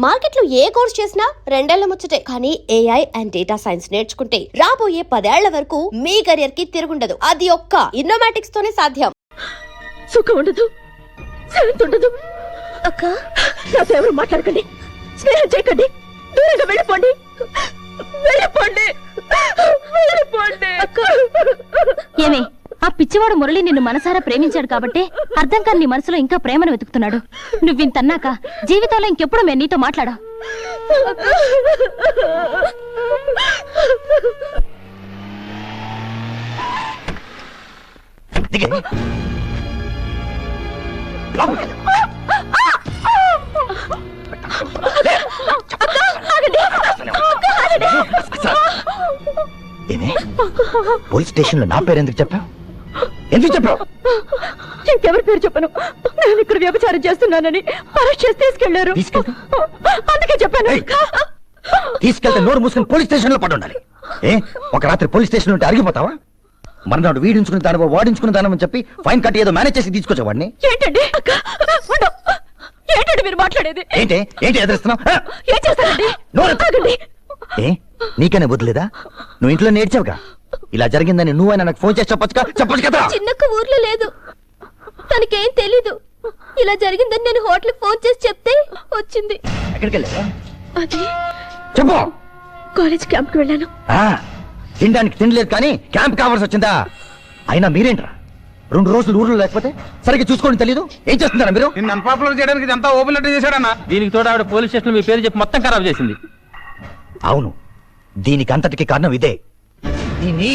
Market లో ఏ course చేసినా రెండేళ్ల ముచ్చటే. కానీ ఏఐ అండ్ డేటా సైన్స్ నేర్చుకుంటే రాబోయే 10 ఏళ్ల వరకు మీ కెరియర్ కి తిరుగుండదు. అది ఒక్క ఇన్నోమాటిక్స్ తోనే సాధ్యం. సుఖం ఉండదు, శాంతి ఉండదు. అక్క, నాతో ఎవరు మాట్లాడకండి, స్నేహం చేయకండి, దూరంగా వెళ్ళిపోండి, వెళ్ళిపోండి, వెళ్ళిపోండి. అక్క, ఏమే, ఆ పిచ్చివాడు మురళి నిన్ను మనసారా ప్రేమించాడు కాబట్టి అర్థం కాని నీ మనసులో ఇంకా ప్రేమను వెతుకుతున్నాడు. నువ్వింతన్నాక జీవితంలో ఇంకెప్పుడు మేము నీతో మాట్లాడా. పోలీస్ స్టేషన్ లో నా పేరు ఎందుకు చెప్పావు? ఎందుకు చెప్పావు? ఇంకెవరి పేరు చెప్పను. నేను ఇక్కడ వ్యభిచారం చేస్తున్నానని అరెస్ట్ చేసి తీసుకెళ్లారు. అందుకే చెప్పాను. తీసుకెళ్తే నోరు మూసుకుని పోలీస్ స్టేషన్ లో పడి ఉండాలి. ఒక రాత్రి పోలీస్ స్టేషన్ ఉంటే అరిగిపోతావా? మర్నాడు వీడించుకుని దానివో వాడించుకుని దానమని చెప్పి ఫైన్ కట్టి ఏదో మేనేజ్ చేసి తీసుకొచ్చేవాడిని. ఏంటండి ఏంటండి మీరు మాట్లాడేది? ఏంటి ఏంటి ఎదురుస్తున్నావు? ఏం చేస్తారండి? నీకనే వదిలేదా? నువ్వు ఇంట్లో నేర్చావుగా. ఇలా జరిగిందని నువ్వైనా నాకు ఫోన్ చేసి చెప్పొచ్చు కదా. చిన్నక్క ఊర్లో లేదు, తనకేం తెలీదు. ఇలా జరిగిందని నేను హోటల్ ఫోన్ చేసి చెప్తే వచ్చింది. ఎక్కడికి వెళ్ళావా? అది చెప్పు. కాలేజ్ క్యాంప్ కి వెళ్ళాను. తినడానికి తినలేదు కానీ క్యాంప్ కావాల్సి వచ్చిందా? అయినా మీరేంట్రా 2 రోజులు ఊర్లో లేకపోతే సరిగ్గా చూసుకోండి తెలీదు. ఏం చేస్తున్నారా మీరు? నిన్ను అన్పాపులర్ చేయడానికి ఇదంతా ఓపెన్ లెటర్ చేశాడన్నా. దీనికి తోడు ఆవిడ పోలీస్ స్టేషన్ మీ పేరు చెప్పి మొత్తం ఖరాబ్ చేసింది. అవును, దీనికి అంతటికి కారణం ఇదే. దీన్ని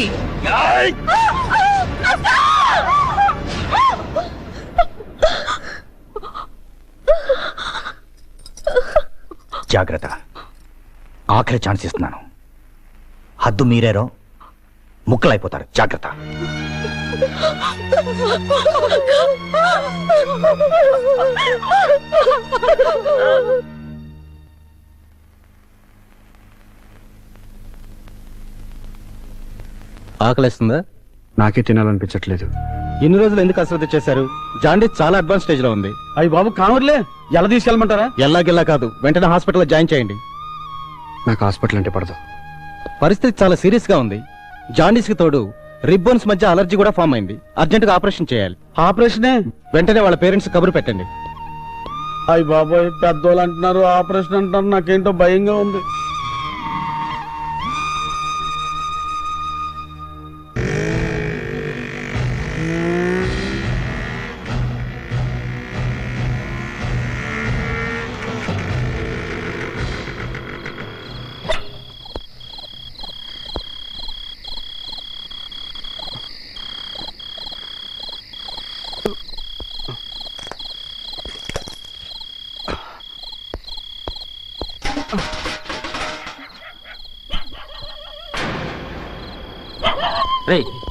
జాగ్రత్త, ఆఖరి ఛాన్స్ ఇస్తున్నాను. హద్దు మీరేరో ముక్కలైపోతారు. జాగ్రత్త. ఆకలిస్తుందా? నాకే తినాలనిపించట్లేదు. ఇన్ని రోజులు ఎందుకు అశ్రద్ధ చేశారు? జాండీస్ చాలా అడ్వాన్స్ స్టేజ్ లో ఉంది. అయ్యి బాబు కావర్లే, ఎలా తీసుకెళ్ళమంటారా? ఎల్లాగిల్లా కాదు, వెంటనే హాస్పిటల్లో జాయిన్ చేయండి. నాకు హాస్పిటల్ అంటే పడదు. పరిస్థితి చాలా సీరియస్ గా ఉంది. జాండీస్ కి తోడు రిబ్బన్స్ మధ్య అలర్జీ కూడా ఫామ్ అయింది. అర్జెంట్ గా ఆపరేషన్ చేయాలి. ఆపరేషనే? వెంటనే వాళ్ళ పేరెంట్స్ కబురు పెట్టండి. అయ్యి బాబోయ్, పెద్దోళ్ళు అంటున్నారు ఆపరేషన్ అంటున్నారు, నాకేంటో భయంగా ఉంది.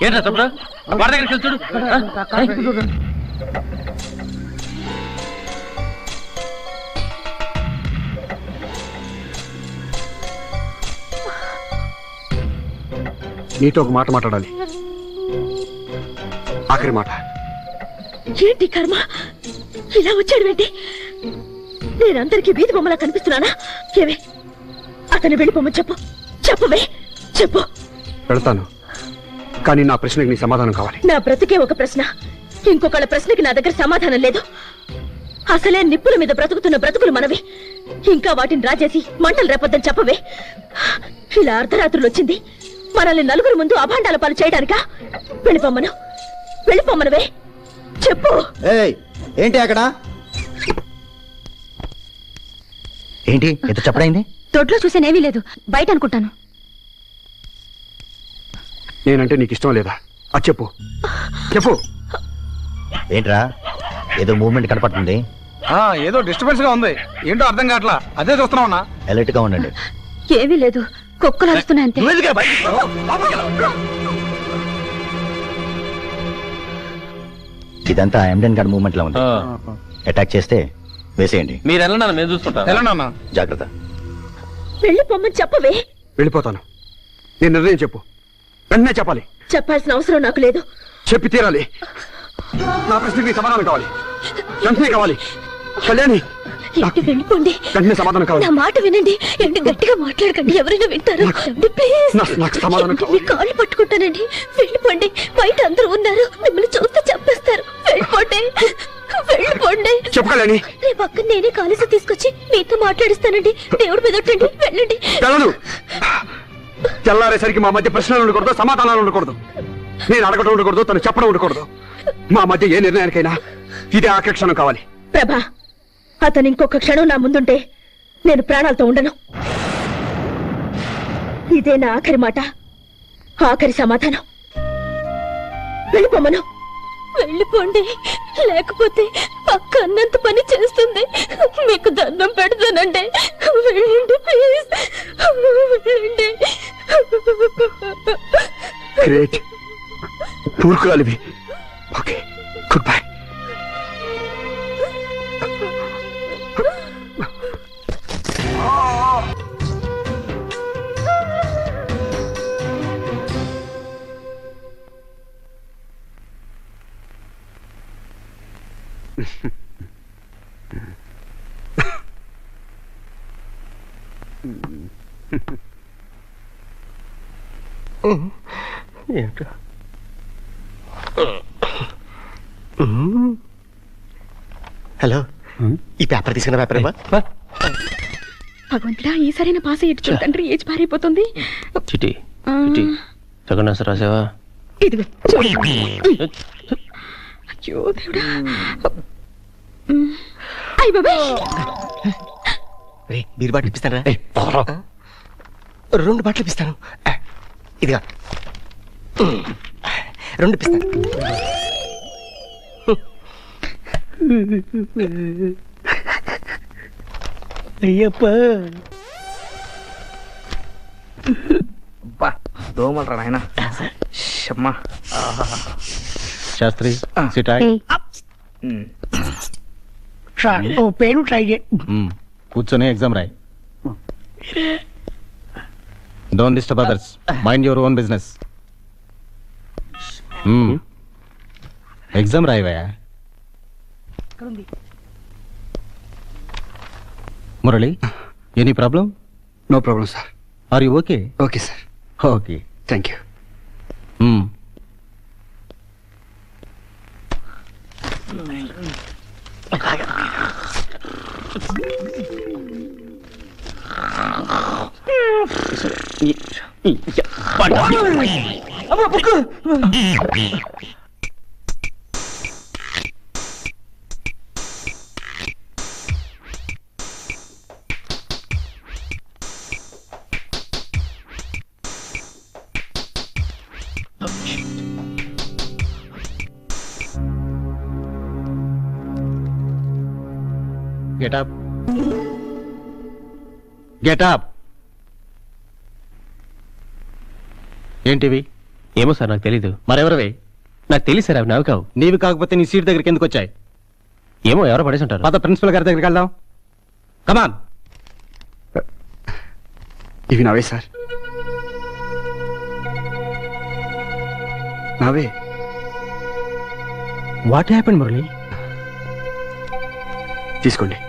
ఏంట్రా తప్పుడు వాడి దగ్గరికి చూడు. నీతో ఒక మాట మాట్లాడాలి. ఆఖరి మాట. ఏంటి కర్మ, ఇలా వచ్చాడు ఏంటి? నేనందరికీ వీధి బొమ్మలా కనిపిస్తున్నానా? ఏమే, అతను వెళ్ళిపోమని చెప్పు. చెప్పవే, చెప్పు. వెళ్తాను, కానీ నా ప్రశ్నకి నీ సమాధానం కావాలి. నా బ్రతికే ఒక ప్రశ్న, ఇంకొకళ్ళ ప్రశ్నకి నా దగ్గర సమాధానం లేదు. అసలే నిప్పుల మీద బ్రతుకుతున్న బ్రతుకులు మనవి. ఇంకా వాటిని రాజేసి మంటలు రేపొద్దని చెప్పవే. ఇలా అర్ధరాత్రులు వచ్చింది మనల్ని నలుగురు ముందు అభాండాల పాలు చేయడానికా? వెళ్ళిపోమ్మను, వెళ్ళిపోమ్మనవే, చెప్పు. ఏంటి అక్కడ? ఏంటి ఎంత చెప్పడైంది? దొడ్లో చూసేనేమీ లేదు, బయట అనుకుంటాను. నేనంటే నీకు ఇష్టం లేదా? అది చెప్పు, చెప్పు. ఏంట్రా ఏదో మూవ్మెంట్ కనపడుతుంది? ఏదో డిస్టర్బెన్స్ గా ఉంది, ఏంటో అర్థం కావట్లా. అదే చూస్తున్నావునా? అలర్ట్ గా ఉండండి. ఏమీ లేదు, కుక్కలు అరుస్తున్నాయంతే. ఇదంతా ఎండెన్ గార్డ్ మూవ్మెంట్ లా ఉంది. అటాక్ చేస్తే వేసేయండి. మీరు వెళ్ళండి, మేము చూసుకుంటాం. వెళ్ళండి, జాగ్రత్త. వెళ్ళిపోమ్మని చెప్పవే. వెళ్ళిపోతాను. నేను నిర్ణయం చెప్పు, వెంటనే చెప్పాలి. చెప్పాల్సిన అవసరం నాకు లేదు. చెప్పి తీరాలి. నా ప్రశ్నకి సమాధానం కావాలి, వెంటనే కావాలి. కళ్యాణి, ఏంటి వెళ్ళిపోండి. వెంటనే సమాధానం కావాలి. నా మాట వినండి. ఏంటి గట్టిగా మాట్లాడకండి, ఎవరైనా వింటారు. ఏమండి, ప్లీజ్. నాకు సమాధానం ఏమండి, కావాలి. మీ కాళ్ళు పట్టుకుంటానండి. వెళ్ళిపోండి, బయట అందరూ ఉన్నారు, మిమ్మల్ని చూస్తే చంపేస్తారు. వెళ్ళిపోండి, వెళ్ళిపోండి. చెప్పగలని రేపు అక్కడ నేనే కాలేజీ తీసుకొచ్చి మీతో మాట్లాడిస్తానండి. దేవుడు మీదొట్టండి, వెళ్ళండి. వెళ్ళను. తెల్లారేసరికి మా మధ్య ప్రశ్నలు ఉండకూడదు, సమాధానాలు ఉండకూడదు. నేను అడగడం ఉండకూడదు, తను చెప్పడం ఉండకూడదు. మా మధ్య ఏ నిర్ణయానికైనా ఇదే ఆఖరి క్షణం కావాలి. ప్రభా, అతను ఇంకొక క్షణం నా ముందుంటే నేను ప్రాణాలతో ఉండను. ఇదే నా ఆఖరి మాట, ఆఖరి సమాధానం. వెళ్ళిపోమను. వెళ్ళిపోండి, లేకపోతే అక్క అన్నంత పని చేస్తుంది. మీకు దండం పెడతానండి. వెళ్ళండి ప్లీజ్, వెళ్ళండి. గ్రేట్, పూర్కురాలివి. Okay, good bye. హలో, ఈ పేపర్ తీసుకున్న పేపర్ ఇవ్వ. భగవంతుడా, ఈసారైనా పాస్ అయ్యేట్టు చూడండి. ఏజ్ పారైపోతుంది. చిటి చిటి సెకండ్ ఆన్సర్ రాసావా? ఇదిగో చూడు. అయ్యో దేవుడా. అయ్య బాబాయ్, బీరు బాటిల్ ఇప్పిస్తారా? 2 బాటిల్ ఇప్పిస్తాను. ఇదిగా 2 ఇప్పిస్తాను. అయ్యప్ప, దోమలరా నాయన. శాస్త్రి సిట్ పేరు ట్రై చేయి. కూర్చొని ఎగ్జామ్ రాయి. Don't disturb others, mind your own business. Exam రాయివయా. Murali, any problem? No problem sir. Are you okay? Okay sir. Okay, thank you. Get up. Get up. ఏంటివి? ఏమో సార్, నాకు తెలీదు. మరెవరివి? నాకు తెలియదు సార్, అవి నావి కావు. నీవి కాకపోతే నీ సీట్ దగ్గరికి ఎందుకు వచ్చాయి? ఏమో, ఎవరో పడేసి ఉంటారు. పద ప్రిన్సిపల్ గారి దగ్గరికి వెళ్దాం. కమాన్. ఇవి నావే సార్, నావే. What happened Murali? తీసుకోండి.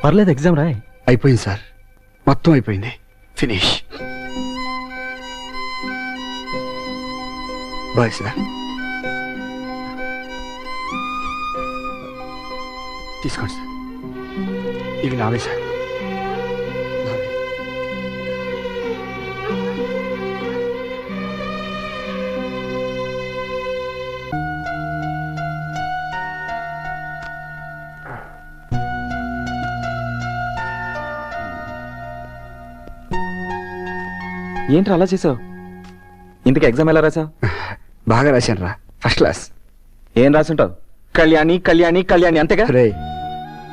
పర్లేదు, ఎగ్జామ్ రాయ్. అయిపోయింది సార్, మొత్తం అయిపోయింది. ఫినిష్. Bye sir. తీసుకోండి సార్, ఇవి నావే సార్. నావే. ఏంటి అలా చేసావు? ఇంతకు ఎగ్జామ్ ఎలా రాసావు? బాగా రాశాను రా, ఫస్ట్ క్లాస్. ఏం రాసుంటావు? కళ్యాణి కళ్యాణి కళ్యాణి అంతేగా? రే,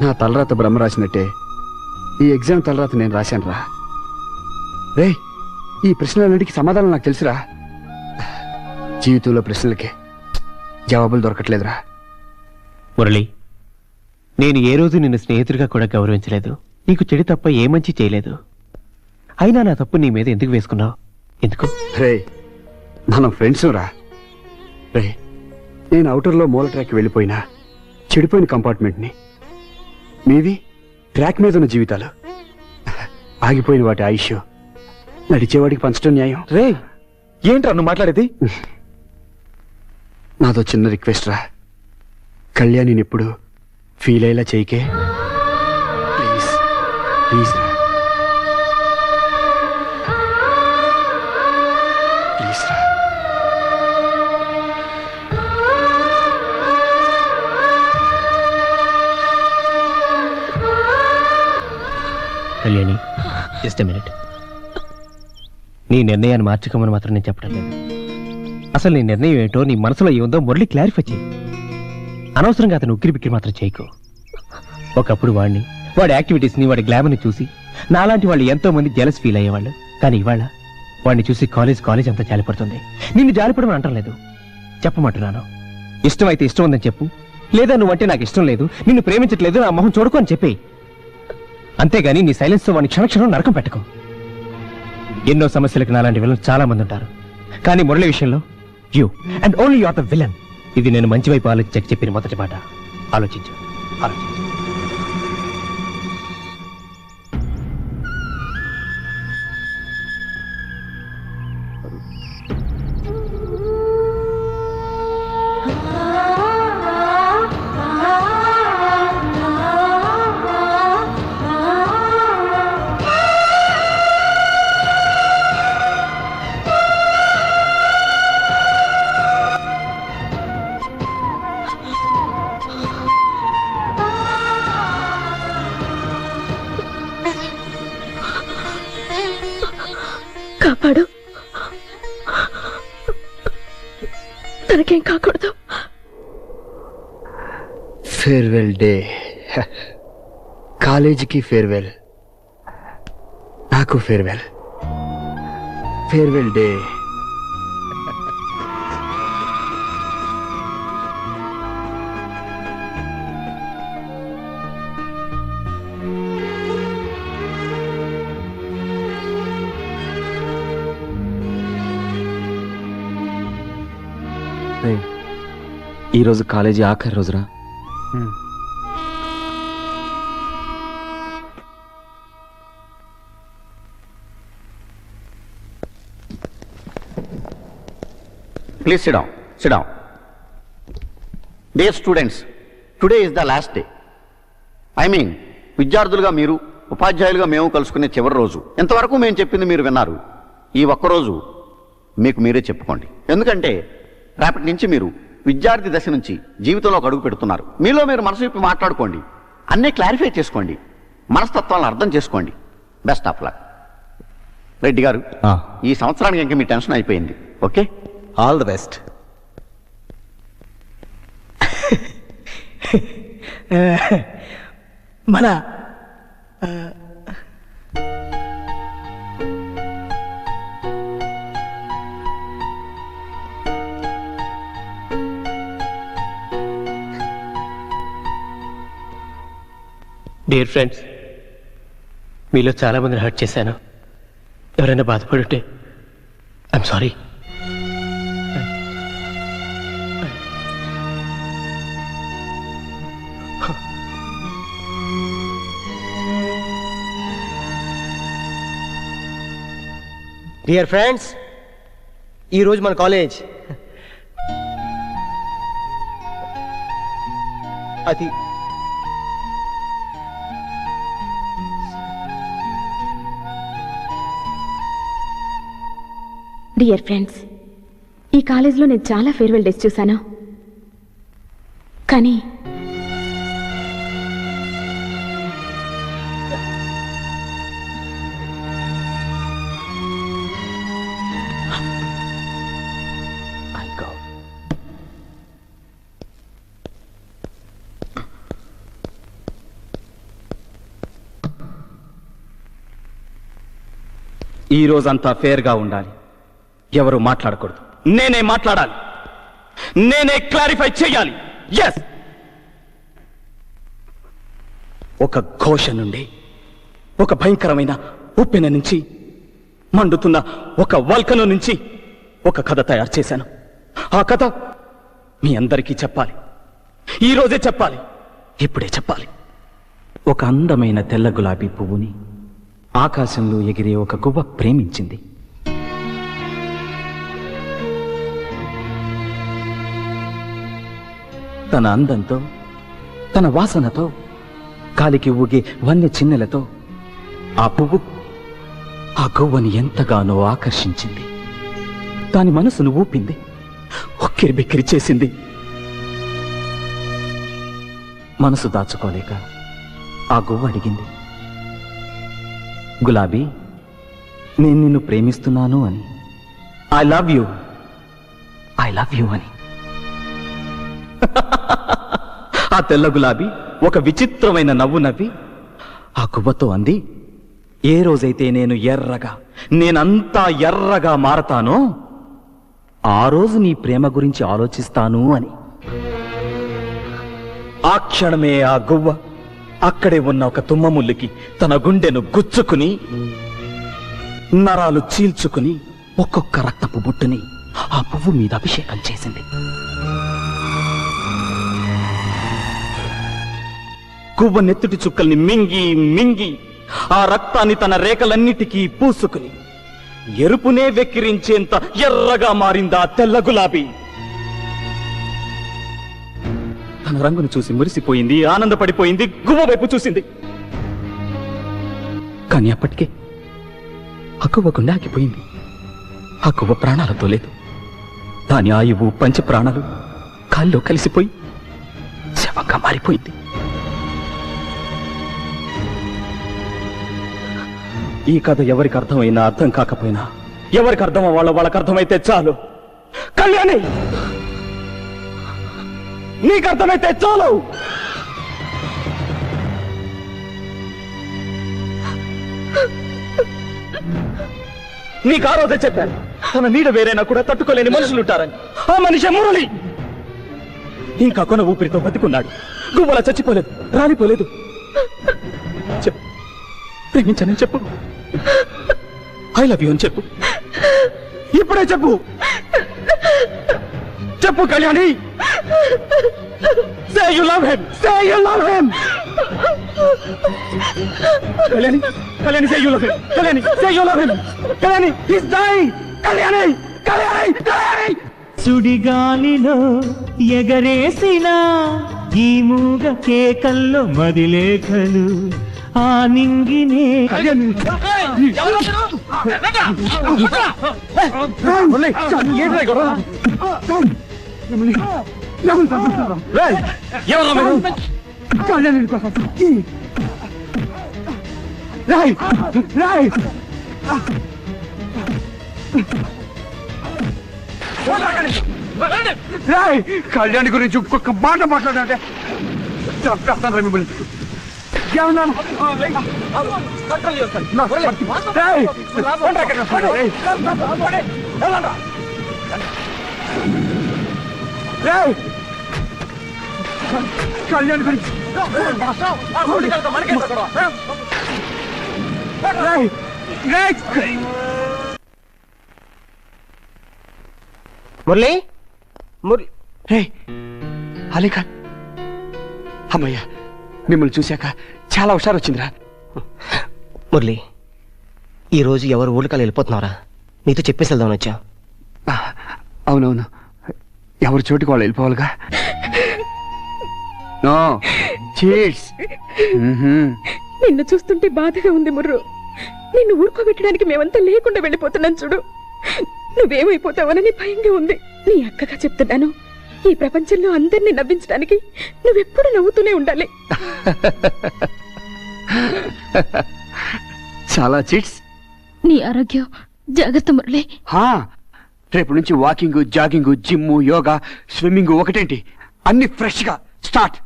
నా తలరాత బ్రహ్మ రాసినట్టే ఈ ఎగ్జామ్ తలరాత నేను రాశాను రా. రే, ఈ ప్రశ్నలన్నిటికీ సమాధానం నాకు తెలుసురా. జీవితంలో ప్రశ్నలకే జవాబులు దొరకట్లేదురా. మురళి, నేను ఏ రోజు నిన్ను స్నేహితుడిగా కూడా గౌరవించలేదు. నీకు చెడు తప్ప ఏ మంచి చేయలేదు. అయినా నా తప్పు నీ మీద ఎందుకు వేసుకున్నావు? ఎందుకు? రే, మనం ఫ్రెండ్స్ రా. రే, నేను అవుటర్లో మూల ట్రాక్ వెళ్ళిపోయినా చెడిపోయిన కంపార్ట్మెంట్ని మీవి ట్రాక్ మీద ఉన్న జీవితాలు. ఆగిపోయిన వాటి ఆయుష్ నడిచేవాడికి పంచడం న్యాయం. రే ఏంట్రా నువ్వు మాట్లాడేది? నాదో చిన్న రిక్వెస్ట్ రా, కళ్యాణిని ఎప్పుడు ఫీల్ అయ్యేలా చేయకే. ప్లీజ్ ప్లీజ్ రా, ప్లీజ్ రా. Kalyani, just a minute. నీ నిర్ణయాన్ని మార్చుకోమని మాత్రం నేను చెప్పడం లేదు. అసలు నీ నిర్ణయం ఏంటో, నీ మనసులో ఏముందో మురళి క్లారిఫై చేయి. అనవసరంగా అతను ఉక్కిరి బిక్కిరి మాత్రం చేయకు. ఒకప్పుడు వాడి యాక్టివిటీస్ని, వాడి గ్లామర్ని చూసి నాలాంటి వాళ్ళు ఎంతో మంది జెలస్ ఫీల్ అయ్యేవాళ్ళు. కానీ ఇవాళ వాడిని చూసి కాలేజ్ అంతా జాలిపడుతుంది. నిన్ను జాలిపడమని అంటం లేదు, చెప్పమంటున్నాను. ఇష్టమైతే ఇష్టం ఉందని చెప్పు, లేదా నువ్వంటే నాకు ఇష్టం లేదు, నిన్ను ప్రేమించట్లేదు, నా మొహం చూడకు అని చెప్పేయి. అంతేగాని నీ సైలెన్స్తో వాడిని క్షణక్షణం నరకం పెట్టుకో. ఎన్నో సమస్యలకు నాలాంటి విలన్ చాలా మంది ఉంటారు, కానీ మురళి విషయంలో you and only you are the villain. ఇది నేను మంచి వైపు ఆలోచించక చెప్పిన మొదటి మాట. ఆలోచించు. కాపాడు, తనకేం కాకూడదు. Farewell day. కాలేజీకి ఫేర్వెల్, నాకు ఫేర్వెల్. Farewell day. ఈరోజు కాలేజీ ఆఖరి రోజురా. Please sit down. Sit down. Dear students, today is the last day. I mean, విద్యార్థులుగా మీరు, ఉపాధ్యాయులుగా మేము కలుసుకునే చివరి రోజు. ఎంతవరకు మేము చెప్పింది మీరు విన్నారు. ఈ ఒక్కరోజు మీకు మీరే చెప్పుకోండి. ఎందుకంటే రేపటి నుంచి మీరు విద్యార్థి దశ నుంచి జీవితంలోకి అడుగు పెడుతున్నారు. మీలో మీరు మనసు విప్పి మాట్లాడుకోండి, అన్నీ క్లారిఫై చేసుకోండి, మనస్తత్వాలను అర్థం చేసుకోండి. Best of luck. రెడ్డి గారు, ఈ సంవత్సరానికి ఇంకా మీ టెన్షన్ అయిపోయింది. Okay, all the best. మన డియర్ ఫ్రెండ్స్, మీలో చాలా మందిని హర్ట్ చేశాను. ఎవరైనా బాధపడుంటే ఐఎమ్ సారీ. డియర్ ఫ్రెండ్స్, ఈరోజు మన కాలేజ్ అది డియర్ ఫ్రెండ్స్, ఈ కాలేజ్లో నేను చాలా ఫేర్వెల్ డేస్ చూశాను. కానీ ఈ రోజంతా ఫేర్గా ఉండాలి. ఎవరు మాట్లాడకూడదు. నేనే మాట్లాడాలి, నేనే క్లారిఫై చేయాలి. ఎస్, ఒక ఘోష నుండి, ఒక భయంకరమైన ఉప్పెన నుంచి, మండుతున్న ఒక వల్కను నుంచి ఒక కథ తయారు చేశాను. ఆ కథ మీ అందరికీ చెప్పాలి. ఈ రోజే చెప్పాలి, ఇప్పుడే చెప్పాలి. ఒక అందమైన తెల్ల గులాబీ పువ్వుని ఆకాశంలో ఎగిరే ఒక గువ్వ ప్రేమించింది. తన అందంతో, తన వాసనతో, గాలికి ఊగే వన్య చిన్నెలతో ఆ పువ్వు ఆ గువ్వని ఎంతగానో ఆకర్షించింది. దాని మనసును ఊపింది, ఉక్కిరి బిక్కిరి చేసింది. మనసు దాచుకోలేక ఆ గువ్వ అడిగింది, గులాబీ, నేను నిన్ను ప్రేమిస్తున్నాను అని. ఐ లవ్ యూ అని. ఆ తెల్ల గులాబీ ఒక విచిత్రమైన నవ్వు నవ్వి ఆ గువ్వతో అంది, ఏ రోజైతే నేనంతా ఎర్రగా మారతానో ఆ రోజు నీ ప్రేమ గురించి ఆలోచిస్తాను అని. ఆ క్షణమే ఆ గువ్వ అక్కడే ఉన్న ఒక తుమ్మముల్లికి తన గుండెను గుచ్చుకుని, నరాలు చీల్చుకుని, ఒక్కొక్క రక్తపు బుట్టుని ఆ పువ్వు మీద అభిషేకం చేసింది. గువ్వ నెత్తుటి చుక్కల్ని మింగి మింగి ఆ రక్తాన్ని తన రేఖలన్నిటికీ పూసుకుని ఎరుపునే వెక్కిరించేంత ఎర్రగా మారిందా తెల్ల గులాబీ. తన రంగును చూసి మురిసిపోయింది, ఆనందపడిపోయింది, గువ్వ వైపు చూసింది. కానీ అప్పటికే ఆ గువ్వ గుండె ఆగిపోయింది. ఆ గువ్వ ప్రాణాలతో లేదు. దాని ఆయువు పంచ ప్రాణాలు కాల్లో కలిసిపోయి శవంగా మారిపోయింది. ఈ కథ ఎవరికి అర్థమైనా అర్థం కాకపోయినా, ఎవరికి అర్థం వాళ్ళకి అర్థమైతే చాలు. కళ్యాణి, నీకు అర్థమైతే చాలు. నీకు ఆ రోజే చెప్పాను, తన నీడ వేరైనా కూడా తట్టుకోలేని మనుషులుంటారని. ఆ మనిషి మురళి ఇంకా కొన ఊపిరితో బతికున్నాడు. గువ్వలా చచ్చిపోలేదు, రాలిపోలేదు. చెప్పు, ప్రేమించానని చెప్పు. ఐ లవ్ యూ అని చెప్పు. ఇప్పుడే చెప్పు. చెప్పు Kalyani. Say you love him. Say you love him. Kalyani, Kalyani, say you love him. Kalyani, say you love him. Kalyani, he's dying. Kalyani, Kalyani, Kalyani. సుడిగాలిలో ఎగరేసిన ఈ మూగ కేకల్లో మదిలేఖలు ఆ నింగినే. కళ్యాణి గురించి ఒక్కొక్క మాట మాట్లాడంటే చంపేస్తాను రా మిమ్మల్ని. కళ్యాణి గురించి మురళి, మురళి, అలీఖాన్, అమ్మయ్యా, మిమ్మల్ని చూశాక చాలా హుషారు వచ్చిందిరా. మురళి, ఈరోజు ఎవరు ఊళ్ళకాలు వెళ్ళిపోతున్నారా? నీతో చెప్పేసి వెళ్దామని వచ్చా. అవునవును, ఎవరి చోటికి వాళ్ళు వెళ్ళిపోవాలిగా. No cheats. నిన్ను చూస్తుంటే బాధగా ఉంది ముర్రు. నిన్ను ఊరుకోబెట్టడానికి మేమంతా లేకుండా వెళ్ళిపోతున్నాం చూడు. నువ్వేమైపోతావనని భయంగా ఉంది. నీ అక్కగా చెప్తున్నాను, ఈ ప్రపంచంలో అందరినీ నవ్వించడానికి నువ్వెప్పుడు నవ్వుతూనే ఉండాలి. చాలా చీట్స్. నీ ఆరోగ్యం జాగ్రత్త మురళి. రేపు నుంచి walking, jogging, gym, yoga, swimming ఒకటేంటి అన్ని ఫ్రెష్ గా స్టార్ట్.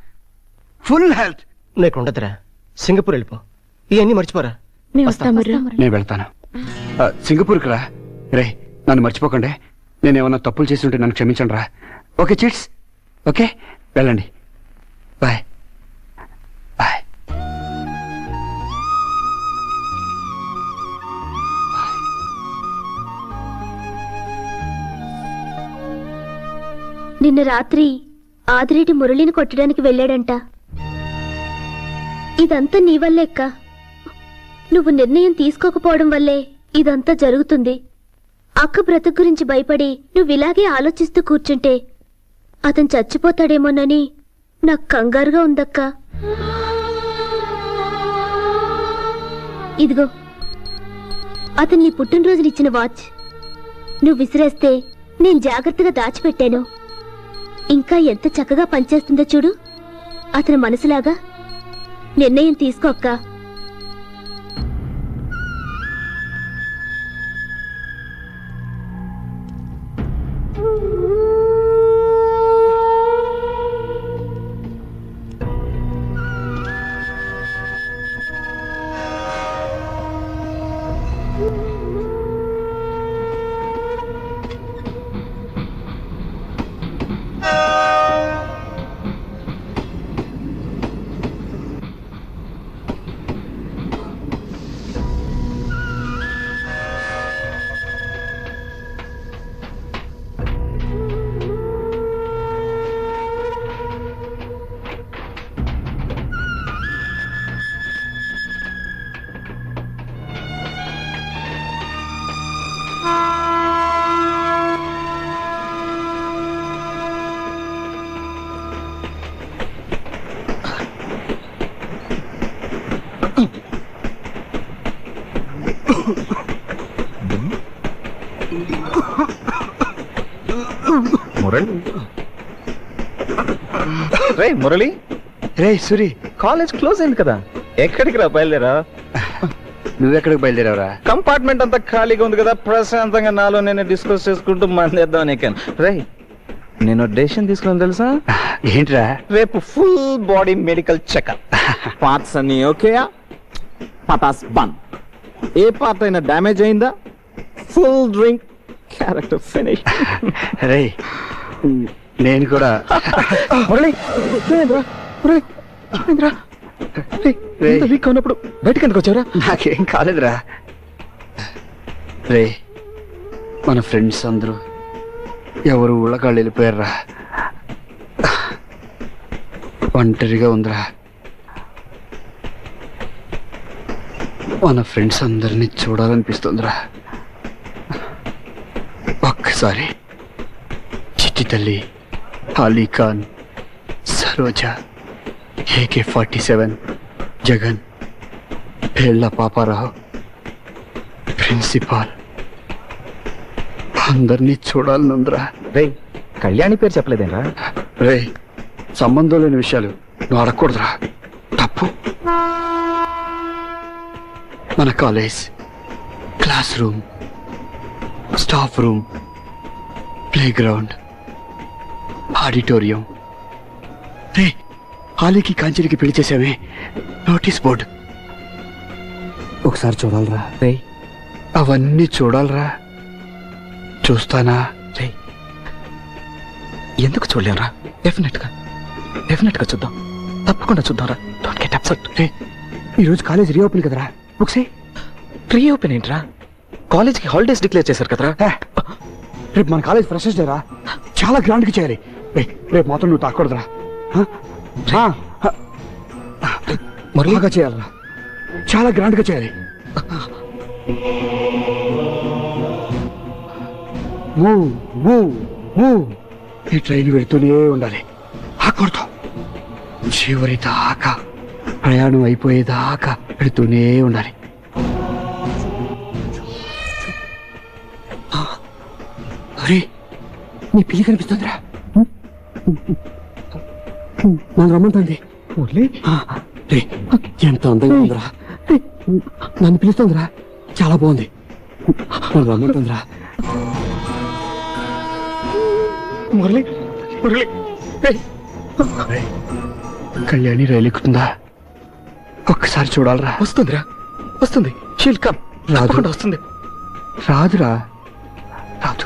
Full health. నీకు ఉండదురా, సింగపూర్ వెళ్ళిపో. ఇవన్నీ మర్చిపోరా. నేను వెళ్తాను. సింగపూర్కి రా. రే, నన్ను మర్చిపోకండి. నేనేమన్నా తప్పులు చేసి ఉంటే నన్ను క్షమించండి రా. Okay cheats? ఓకే, వెళ్ళండి. Bye bye. నిన్న రాత్రి ఆదిరెడ్డి మురళిని కొట్టడానికి వెళ్ళాడంట. ఇదంతా నీ వల్లే అక్క. నువ్వు నిర్ణయం తీసుకోకపోవడం వల్లే ఇదంతా జరుగుతుంది. అక్క బ్రతుకు గురించి భయపడి నువ్వు ఇలాగే ఆలోచిస్తూ కూర్చుంటే అతను చచ్చిపోతాడేమోనని నాకు కంగారుగా ఉందక్క. ఇదిగో అతను నీ పుట్టినరోజునిచ్చిన వాచ్. నువ్వు విసిరేస్తే నేను జాగ్రత్తగా దాచిపెట్టాను. ఇంకా ఎంత చక్కగా పనిచేస్తుందో చూడు. అతని మనసులాగా నిర్ణయం తీసుకో అక్క. మురళి, రే సూరి, కాలేజ్ క్లోజ్ అయింది కదా, ఎక్కడికి రా బయలుదేరా? నువ్వెక్కడికి బయలుదేరావురా? కంపార్ట్మెంట్ అంతా ఖాళీగా ఉంది కదా, ప్రశాంతంగా నాలో నేను డిస్కస్ చేసుకుంటూ మందేద్దాం ఎక్కాను. రేయ్, నేను డెసిషన్ తీసుకున్నాను తెలుసా? ఏంట్రా? రేపు full body medical checkup. Parts అన్ని ఓకేయా? పటాస్ బంద్. ఏ పార్ట్ అయినా డ్యామేజ్ అయిందా? Full drink, character finish. రే నేను కూడా. మురళి, వీక్ ఉన్నప్పుడు బయటకు ఎందుకు వచ్చారా? నాకేం కాలేదురా. రే మన ఫ్రెండ్స్ అందరూ ఎవరు ఊళ్ళకాళ్ళు వెళ్ళిపోయారా. ఒంటరిగా ఉందిరా. మన ఫ్రెండ్స్ అందరినీ చూడాలనిపిస్తుందిరా. ఒక్కసారి చిట్టి తల్లి, అలీఖాన్, సరోజా, AK-47, జగన్, పేళ్ల పాపారావు, ప్రిన్సిపాల్ అందరినీ చూడాలనుందిరా. రే కళ్యాణి పేరు చెప్పలేదేంరా? రే సంబంధం లేని విషయాలు నువ్వు అడగకూడదురా, తప్పు. మన college, classroom, staff room, playground, auditorium. రే హాలీకి కాంచెలికి పెళ్లి చేసామే, నోటీస్ బోర్డు ఒకసారి చూడాలరా. రే అవన్నీ చూడాలరా. చూస్తానా? రే ఎందుకు చూడలేరా? డెఫినెట్ గా చూద్దాం, తప్పకుండా చూద్దాంరా. Don't get upset. రే ఈరోజు కాలేజ్ రీఓపెన్ కదరా, బుక్సే. రీఓపెన్ ఏంట్రా? కాలేజ్కి హాలిడేస్ డిక్లేర్ చేశారు కదరా. రేపు మన కాలేజ్ ఫ్రెషర్స్ డేరా, చాలా గ్రాండ్గా చేయాలి. రేపు మాత్రం నువ్వు తాకూడదురా. బాగా చేయాలరా, చాలా గ్రాండ్గా చేయాలి. ఈ ట్రైన్ వెళుతూనే ఉండాలి, ఆకూడదు. చివరి దాకా, ప్రయాణం అయిపోయేదాకా వెళుతూనే ఉండాలి. అరే నీ పిల్లి కనిపిస్తుందిరా, నన్ను రమ్మంటుంది. ఎంత అందంగా ఉందిరా, నన్ను పిలుస్తుందిరా, చాలా బాగుంది, నన్ను రమ్మంటుందిరా. మురళి, కళ్యాణి రైలు ఎక్కుతుందా? ఒక్కసారి చూడాలరా. వస్తుంది. She'll come. రాదు. వస్తుంది. రాదురా, రాదు.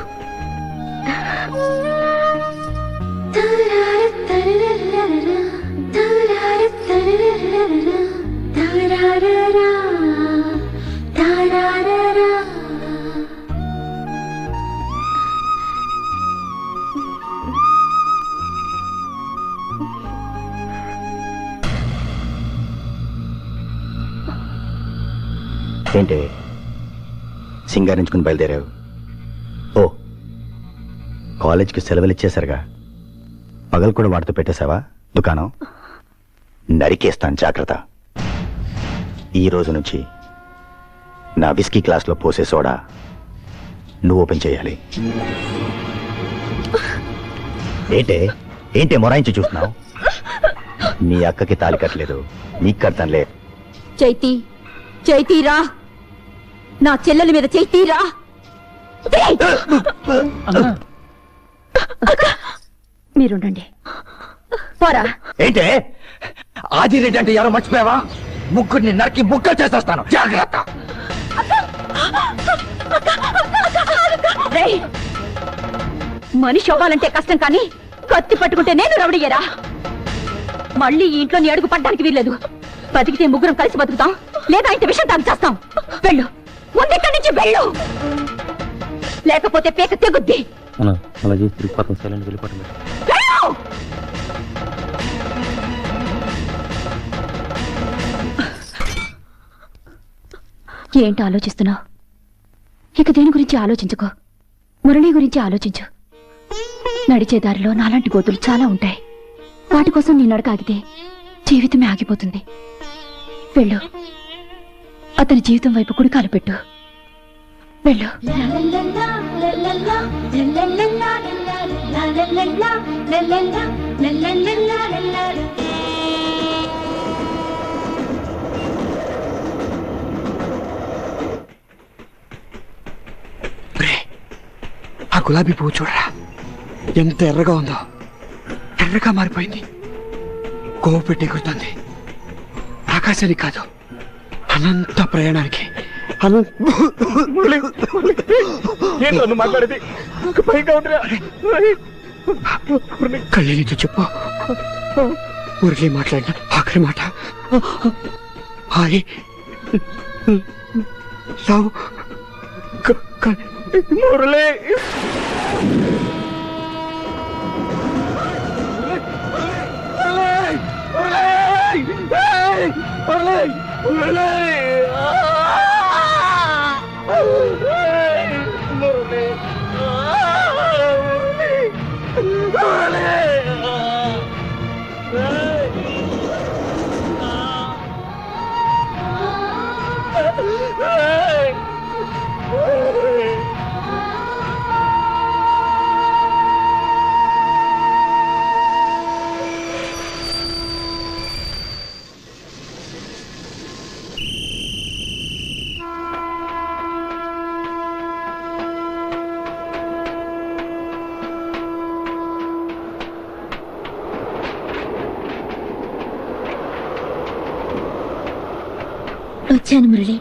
ఏంటి సింగారించుకుని బయలుదేరావు? ఓ, కాలేజ్కి సెలవులు ఇచ్చేసరిగా పగలు కూడా వాడితో పెట్టేశావా దుకాణం? నరికేస్తాను, జాగ్రత్త. ఈ రోజు నుంచి నా విస్కీ క్లాస్లో పోసే సోడా నువ్వు ఓపెన్ చేయాలి. ఏంటే మొరాయించి చూస్తున్నావు? నీ అక్కకి తాళి కట్టలేదు, నీకు కడతానులే. చైతీరా, నా చెల్లెల మీద చైతీరా. మీరుండండి. పోరా. ఏంటే ఆదిరెడ్డి అంటే ఎవరో మర్చిపోయావా? ముగ్గురిని నరికి ముక్కలు చేసేస్తాను, జాగ్రత్త. మనిషి అవ్వాలంటే కష్టం, కానీ కత్తి పట్టుకుంటే నేను రౌడయ్యరా. మళ్ళీ ఈ ఇంట్లో నీ అడుగు పడ్డానికి వీల్లేదు. బతికితే ముగ్గురం కలిసి బతుకుతాం, లేదా ఇంత విషయం తాను చేస్తాం. వెళ్ళు, ముందెక్కడి నుంచి వెళ్ళు, లేకపోతే పేక తెగుద్ది. అలా చేసి తిరిగిపోతాం, సైలెంట్ వెళ్ళిపోవడం. ఏంటి ఆలోచిస్తున్నావు? ఇక దేని గురించి ఆలోచించుకో, మురళి గురించి ఆలోచించు. నడిచే దారిలో నాలాంటి గోతులు చాలా ఉంటాయి. వాటి కోసం నీ నడక ఆగితే జీవితమే ఆగిపోతుంది. వెళ్ళు, అతని జీవితం వైపు కుడికాలు పెట్టు. వెళ్ళు. ఆ గులాబీ పువ్వు చూడరా, ఎంత ఎర్రగా ఉందో. ఎర్రగా మారిపోయింది, కోవ పెట్టి ఎగురుతుంది. ఆకాశానికి కాదు, అనంత ప్రయాణానికి. మాట్లాడేది కళ్ళ నుంచి చెప్పు. మురళి మాట్లాడిన ఆఖరి మాట హాయ్ లవ్. మురళి వచ్చాను మురళి,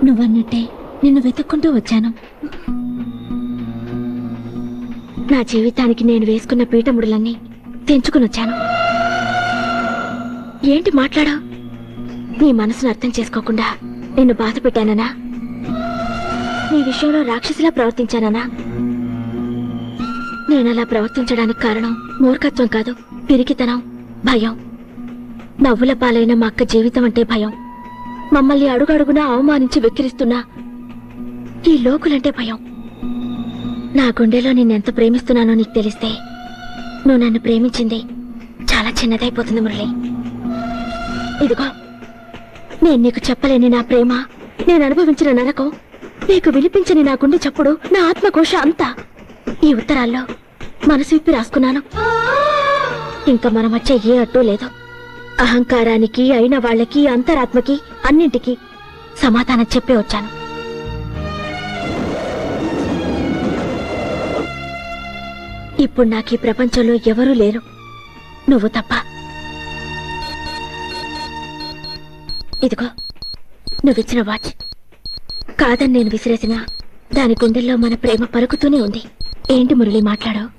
నువ్వన్నట్టే నిన్ను వెతుక్కుంటూ వచ్చాను. నా జీవితానికి నేను వేసుకున్న పీఠముడులన్నీ తెంచుకుని వచ్చాను. ఏంటి మాట్లాడా? నీ మనసును అర్థం చేసుకోకుండా నిన్ను బాధ పెట్టాననా? నీ విషయంలో రాక్షసిలా ప్రవర్తించాననా? నేనలా ప్రవర్తించడానికి కారణం మూర్ఖత్వం కాదు, పిరికితనం, భయం. నవ్వుల పాలైన మా అక్క జీవితం అంటే భయం. మమ్మల్ని అడుగడుగునా అవమానించి వెక్కిరిస్తున్నా ఈ లోకులంటే భయం. నా గుండెలో నిన్నెంత ప్రేమిస్తున్నానో నీకు తెలిస్తే నువ్వు నన్ను ప్రేమించింది చాలా చిన్నదైపోతుంది మురళి. ఇదిగో, నేను నీకు చెప్పలేని నా ప్రేమ, నేను అనుభవించిన నరకం, నీకు వినిపించని నా గుండె చప్పుడు, నా ఆత్మకోశ అంతా ఈ ఉత్తరాల్లో మనసు విప్పి రాసుకున్నాను. ఇంకా మన మధ్య ఏ అడ్డు లేదు. అహంకారానికి, అయిన వాళ్ళకి, అంతరాత్మకి, అన్నింటికి సమాధానం చెప్పే వచ్చాను. ఇప్పుడు నాకు ఈ ప్రపంచంలో ఎవరూ లేరు, నువ్వు తప్ప. ఇదిగో, నువ్విచ్చిన వాచ్. కాదని నేను విసిరేసినా దాని గుండెల్లో మన ప్రేమ పలుకుతూనే ఉంది. ఏంటి మురళి మాట్లాడావు?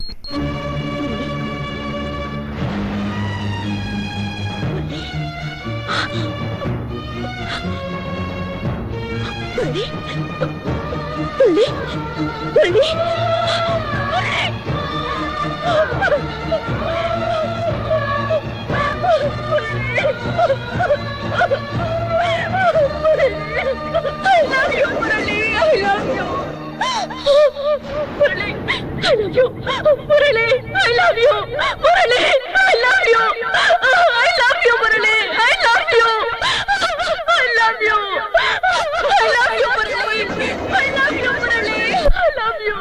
Murali I love you Murali I love you Murali I love you I love you Murali I love you I love you I love you Murali I love you Murali I love you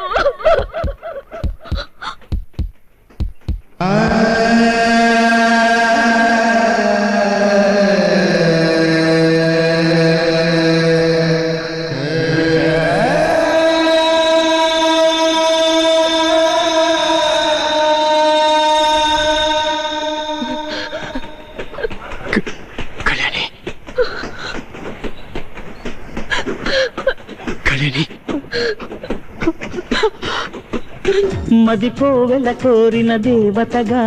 మది కోవెల కోరిన దేవతగా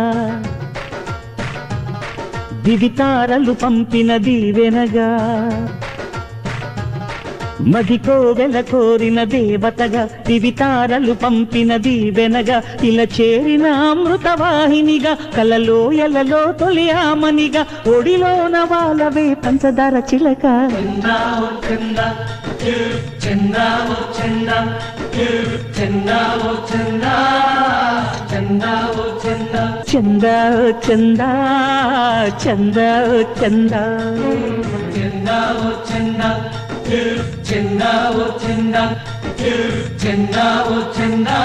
దివితారలు పంపిన దీవెనగా మది కోవెల కోరిన దేవతగా దివితారలు పంపిన దీవెనగా ఇలా చేరిన అమృతవాహినిగా కలలో ఎలలో తొలి ఆమనిగా ఒడిలోన వాళ్ళవే పంచదార చిలక చందా చందా చందా చందా చందా